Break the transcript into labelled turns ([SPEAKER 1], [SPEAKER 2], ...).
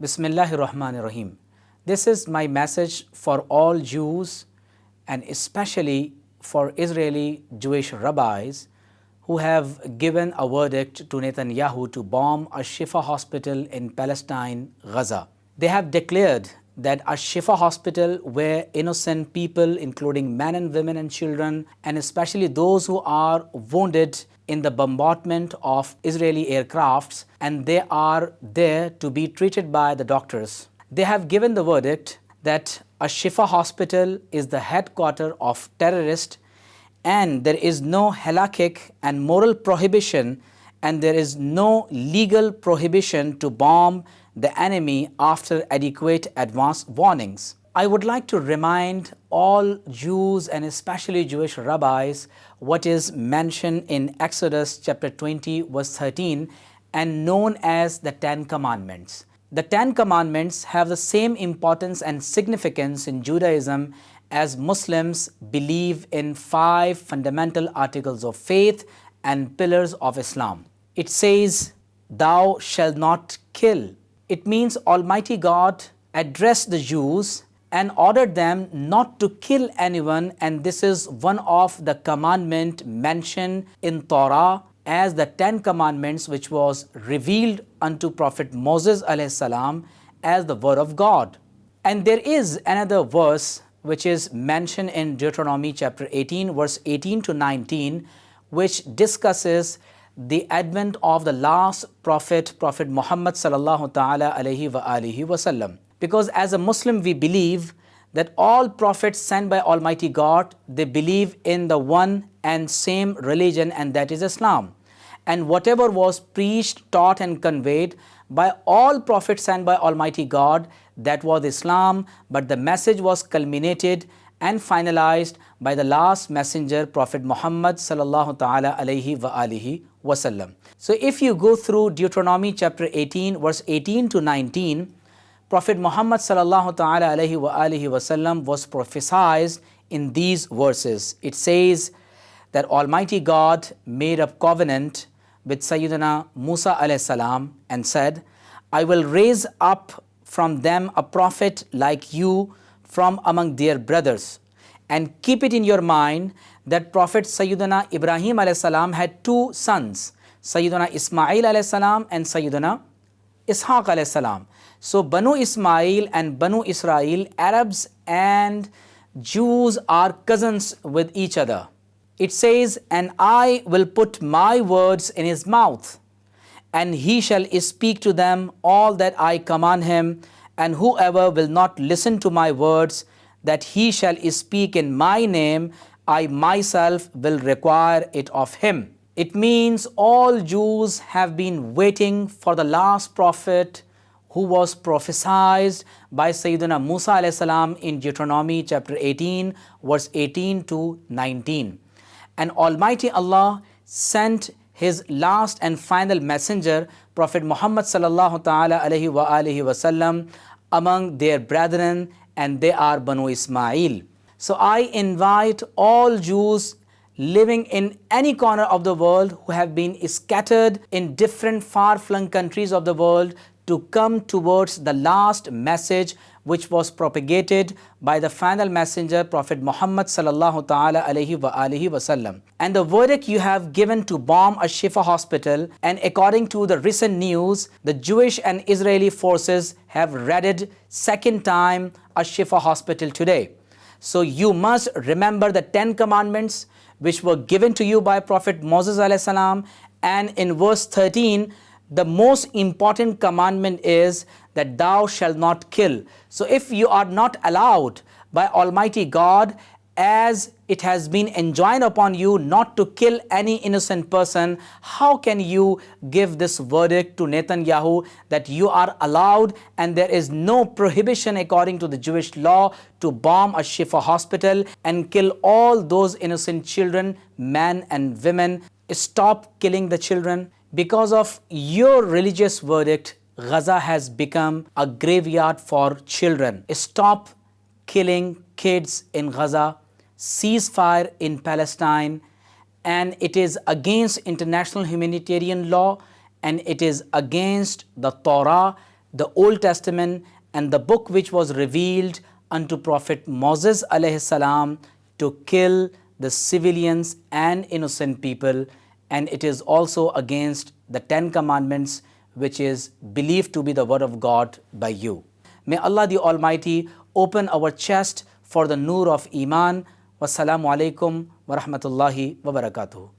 [SPEAKER 1] Bismillahir Rahmanir Rahim. This is my message for all Jews and especially for Israeli Jewish rabbis who have given a verdict to Netanyahu to bomb a Shifa hospital in Palestine, Gaza. They have declared that a Shifa hospital where innocent people, including men and women and children, and especially those who are wounded in the bombardment of Israeli aircrafts, and they are there to be treated by the doctors. They have given the verdict that a Shifa hospital is the headquarters of terrorists, and there is no halakhic and moral prohibition, and there is no legal prohibition to bomb the enemy after adequate advance warnings. I would like to remind all Jews and especially Jewish rabbis what is mentioned in Exodus chapter 20 verse 13 and known as the 10 Commandments. The 10 Commandments have the same importance and significance in Judaism as Muslims believe in 5 fundamental articles of faith and pillars of Islam. It says, "Thou shalt not kill." It means Almighty God addressed the Jews and ordered them not to kill anyone, and this is one of the commandment mentioned in Torah as the 10 Commandments, which was revealed unto Prophet Moses alayhi salam as the word of God. And there is another verse which is mentioned in Deuteronomy chapter 18 verse 18 to 19, which discusses the advent of the last prophet, Prophet Muhammad sallallahu ta'ala alayhi wa alihi wasallam. Because as a Muslim we believe that all prophets sent by Almighty God, they believe in the one and same religion, and that is Islam. And whatever was preached, taught and conveyed by all prophets sent by Almighty God, that was Islam, but the message was culminated and finalized by the last messenger, Prophet Muhammad sallallahu ta'ala alayhi wa alihi wasallam. So if you go through Deuteronomy chapter 18 verse 18 to 19, Prophet Muhammad sallallahu ta'ala alayhi wa alihi wasallam was prophesied in these verses. It says that Almighty God made a covenant with Sayyidina Musa alayhi salam and said, "I will raise up from them a prophet like you from among their brothers." And keep it in your mind that Prophet Sayyidina Ibrahim alayhi salam had 2 sons, Sayyidina Ismail alayhi salam and Sayyidina Ishaq alayhi salam. So Banu Ismail and Banu Israel, Arabs and Jews are cousins with each other. It says, "And I will put my words in his mouth, and he shall speak to them all that I command him, and whoever will not listen to my words, that he shall speak in my name, I myself will require it of him." It means all Jews have been waiting for the last prophet who was prophesied by Sayyidina Musa alayhi salam in Deuteronomy chapter 18 verse 18 to 19. And Almighty Allah sent his last and final messenger, Prophet Muhammad sallallahu ta'ala alayhi wa alihi wasallam, among their brethren, and they are Banu Ismail. So I invite all Jews living in any corner of the world who have been scattered in different far-flung countries of the world to come towards the last message which was propagated by the final messenger, Prophet Muhammad sallallahu ta'ala alayhi wa alihi wasallam. And the verdict you have given to bomb a Shifa hospital, and according to the recent news, the Jewish and Israeli forces have raided second time a Shifa hospital today. So you must remember the 10 Commandments which were given to you by Prophet Moses alayhi salam, and in verse 13, the most important commandment is that thou shalt not kill. So if you are not allowed by Almighty God, as it has been enjoined upon you not to kill any innocent person, how can you give this verdict to Netanyahu that you are allowed and there is no prohibition according to the Jewish law to bomb a Shifa hospital and kill all those innocent children, men and women? Stop killing the children. Because of your religious verdict, Gaza has become a graveyard for children. Stop killing kids in Gaza. Ceasefire in Palestine, and it is against international humanitarian law, and it is against the Torah the Old Testament and the book which was revealed unto Prophet Moses alayhi salam to kill the civilians and innocent people, and it is also against the 10 commandments which is believed to be the word of God by you. May Allah the Almighty open our chest for the nur of Iman. Wassalamu alaikum wa rahmatullahi wa barakatuh.